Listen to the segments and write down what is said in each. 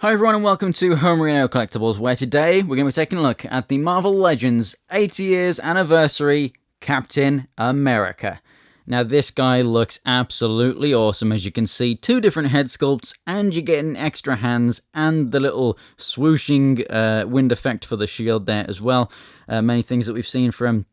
Hi everyone and welcome to Homerino Collectibles, where today we're going to be taking a look at the Marvel Legends 80 years anniversary Captain America. Now this guy looks absolutely awesome. As you can see, two different head sculpts, and you're getting extra hands and the little swooshing wind effect for the shield there as well. Many things that we've seen from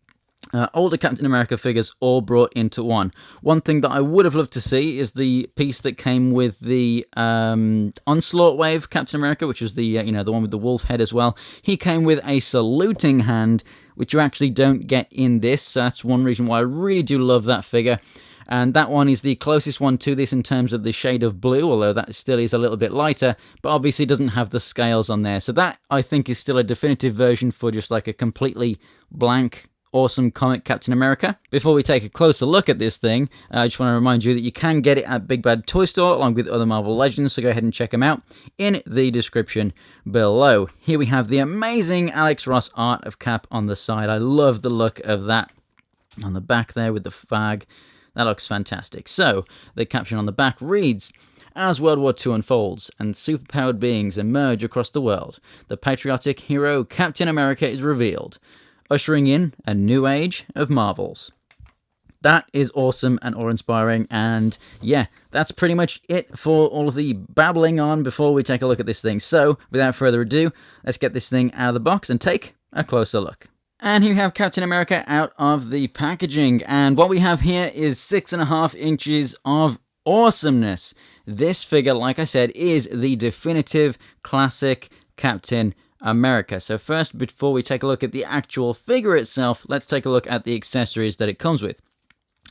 older Captain America figures all brought into one. One thing that I would have loved to see is the piece that came with the Onslaught Wave Captain America, which was the the one with the wolf head as well. He came with a saluting hand, which you actually don't get in this. So that's one reason why I really do love that figure. And that one is the closest one to this in terms of the shade of blue, although that still is a little bit lighter, but obviously doesn't have the scales on there. So that, I think, is still a definitive version for just like a completely blank awesome comic Captain America. Before we take a closer look at this thing, I just want to remind you that you can get it at Big Bad Toy Store along with other Marvel Legends, so go ahead and check them out in the description below. Here we have the amazing Alex Ross art of Cap on the side. I love the look of that on the back there with the flag. That looks fantastic. So, the caption on the back reads, "As World War II unfolds and superpowered beings emerge across the world, the patriotic hero Captain America is revealed, ushering in a new age of Marvels." That is awesome and awe-inspiring, and yeah, that's pretty much it for all of the babbling on before we take a look at this thing. So, without further ado, let's get this thing out of the box and take a closer look. And here we have Captain America out of the packaging, and what we have here is 6.5 inches of awesomeness. This figure, like I said, is the definitive classic Captain America. So first, before we take a look at the actual figure itself, let's take a look at the accessories that it comes with.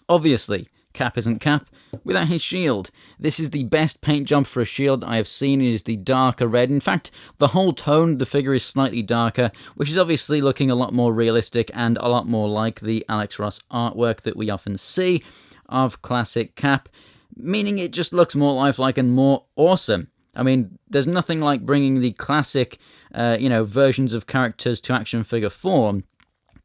Obviously, Cap isn't Cap without his shield. This is the best paint job for a shield I have seen. It is the darker red. In fact, the whole tone of the figure is slightly darker, which is obviously looking a lot more realistic and a lot more like the Alex Ross artwork that we often see of classic Cap, meaning it just looks more lifelike and more awesome. I mean, there's nothing like bringing the classic, versions of characters to action figure form,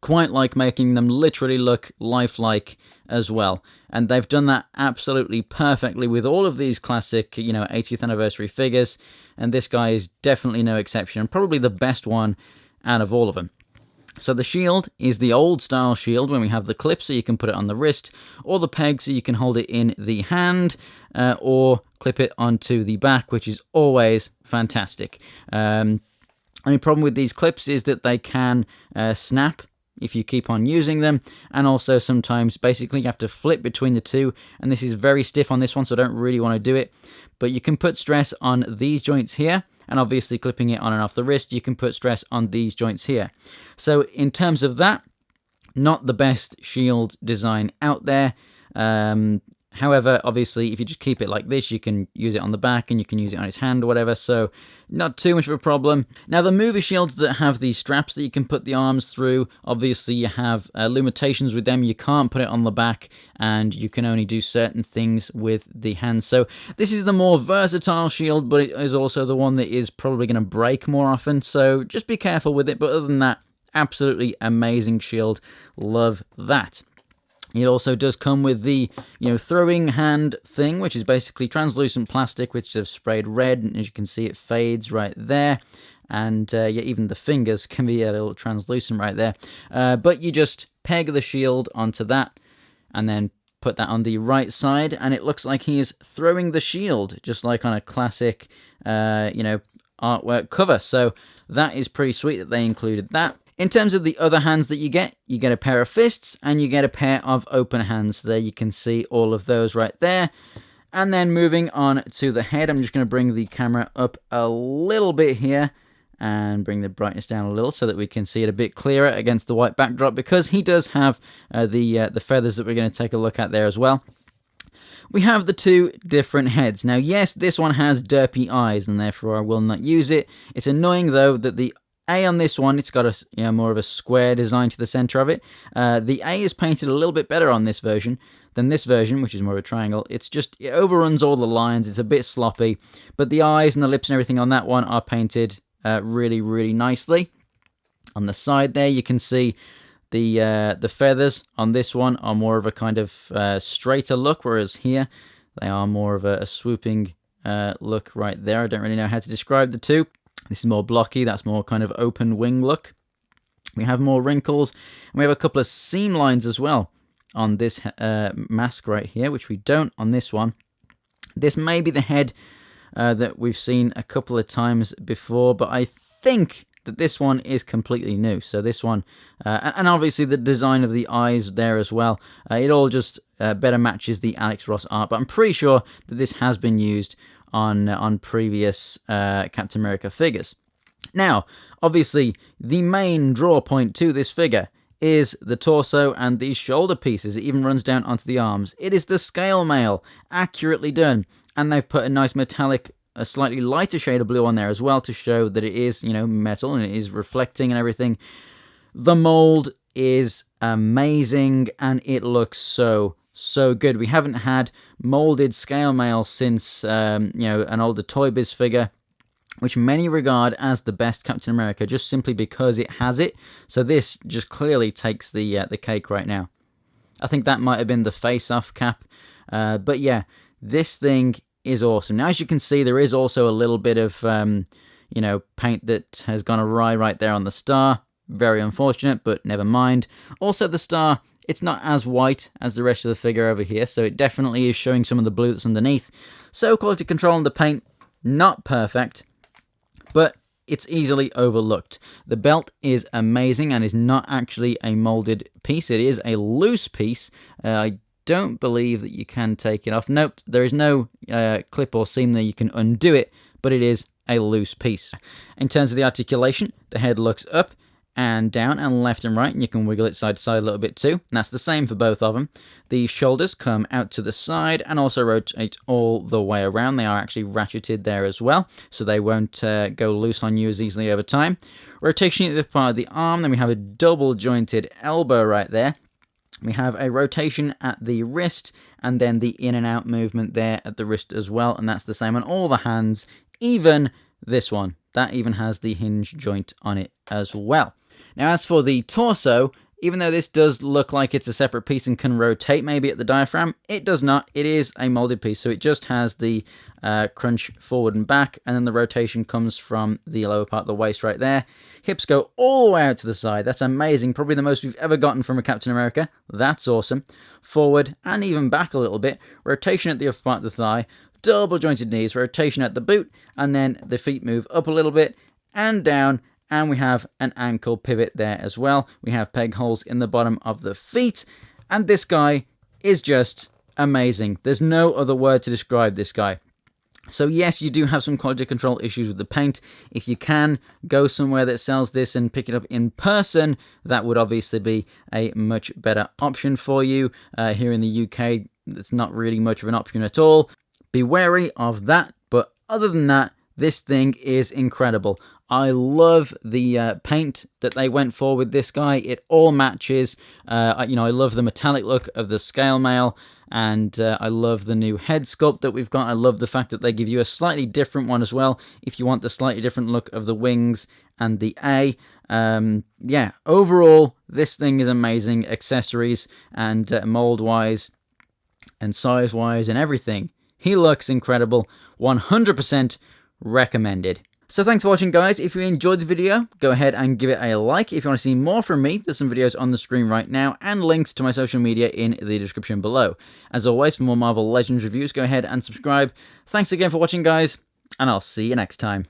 quite like making them literally look lifelike as well. And they've done that absolutely perfectly with all of these classic, 80th anniversary figures, and this guy is definitely no exception, and probably the best one out of all of them. So the shield is the old style shield when we have the clip so you can put it on the wrist, or the peg so you can hold it in the hand, or clip it onto the back, which is always fantastic. Only problem with these clips is that they can snap if you keep on using them, and also sometimes basically you have to flip between the two, and this is very stiff on this one, so I don't really want to do it. But you can put stress on these joints here, and obviously clipping it on and off the wrist, you can put stress on these joints here. So in terms of that, not the best shield design out there. However, obviously, if you just keep it like this, you can use it on the back and you can use it on his hand or whatever, so not too much of a problem. Now, the movie shields that have these straps that you can put the arms through, obviously you have limitations with them. You can't put it on the back, and you can only do certain things with the hands. So this is the more versatile shield, but it is also the one that is probably going to break more often, so just be careful with it. But other than that, absolutely amazing shield. Love that. It also does come with the, throwing hand thing, which is basically translucent plastic, which is sprayed red, and as you can see, it fades right there. And even the fingers can be a little translucent right there. But you just peg the shield onto that, and then put that on the right side, and it looks like he is throwing the shield, just like on a classic, artwork cover. So that is pretty sweet that they included that. In terms of the other hands that you get a pair of fists, and you get a pair of open hands. There you can see all of those right there. And then moving on to the head, I'm just going to bring the camera up a little bit here and bring the brightness down a little so that we can see it a bit clearer against the white backdrop, because he does have the feathers that we're going to take a look at there as well. We have the two different heads. Now, yes, this one has derpy eyes, and therefore I will not use it. It's annoying, though, that the A on this one, it's got a more of a square design to the center of it. The A is painted a little bit better on this version than this version, which is more of a triangle. It overruns all the lines. It's a bit sloppy, but the eyes and the lips and everything on that one are painted really, really nicely. On the side there, you can see the feathers on this one are more of a kind of straighter look, whereas here they are more of a swooping look right there. I don't really know how to describe the two. This is more blocky. That's more kind of open wing look. We have more wrinkles. And we have a couple of seam lines as well on this mask right here, which we don't on this one. This may be the head that we've seen a couple of times before, but I think that this one is completely new. So this one, and obviously the design of the eyes there as well, it all just better matches the Alex Ross art, but I'm pretty sure that this has been used on previous Captain America figures. Now, obviously, the main draw point to this figure is the torso and these shoulder pieces. It even runs down onto the arms. It is the scale mail, accurately done, and they've put a nice metallic, a slightly lighter shade of blue on there as well to show that it is, you know, metal and it is reflecting and everything. The mold is amazing and it looks so good. We haven't had molded scale mail since, you know, an older Toy Biz figure, which many regard as the best Captain America, just simply because it has it. So this just clearly takes the cake right now. I think that might have been the face-off cap. But yeah, this thing is awesome. Now, as you can see, there is also a little bit of, you know, paint that has gone awry right there on the star. Very unfortunate, but never mind. Also, the star, it's not as white as the rest of the figure over here, so it definitely is showing some of the blue that's underneath. So quality control on the paint, not perfect, but it's easily overlooked. The belt is amazing and is not actually a molded piece. It is a loose piece. I don't believe that you can take it off. Nope, there is no clip or seam there you can undo it, but it is a loose piece. In terms of the articulation, the head looks up and down and left and right, and you can wiggle it side to side a little bit too. And that's the same for both of them. The shoulders come out to the side and also rotate all the way around. They are actually ratcheted there as well, so they won't go loose on you as easily over time. Rotation at the part of the arm, then we have a double jointed elbow right there. We have a rotation at the wrist, and then the in and out movement there at the wrist as well, and that's the same on all the hands, even this one. That even has the hinge joint on it as well. Now, as for the torso, even though this does look like it's a separate piece and can rotate maybe at the diaphragm, it does not. It is a molded piece, so it just has the crunch forward and back, and then the rotation comes from the lower part of the waist right there. Hips go all the way out to the side. That's amazing. Probably the most we've ever gotten from a Captain America. That's awesome. Forward and even back a little bit. Rotation at the upper part of the thigh. Double jointed knees. Rotation at the boot. And then the feet move up a little bit and down. And we have an ankle pivot there as well. We have peg holes in the bottom of the feet. And this guy is just amazing. There's no other word to describe this guy. So yes, you do have some quality control issues with the paint. If you can go somewhere that sells this and pick it up in person, that would obviously be a much better option for you. Here in the UK, it's not really much of an option at all. Be wary of that. But other than that, this thing is incredible. I love the paint that they went for with this guy. It all matches. I love the metallic look of the scale mail, and I love the new head sculpt that we've got. I love the fact that they give you a slightly different one as well, if you want the slightly different look of the wings and the A. Yeah, overall, this thing is amazing. Accessories and mold-wise and size-wise and everything. He looks incredible. 100% recommended. So thanks for watching, guys. If you enjoyed the video, go ahead and give it a like. If you want to see more from me, there's some videos on the screen right now and links to my social media in the description below. As always, for more Marvel Legends reviews, go ahead and subscribe. Thanks again for watching, guys, and I'll see you next time.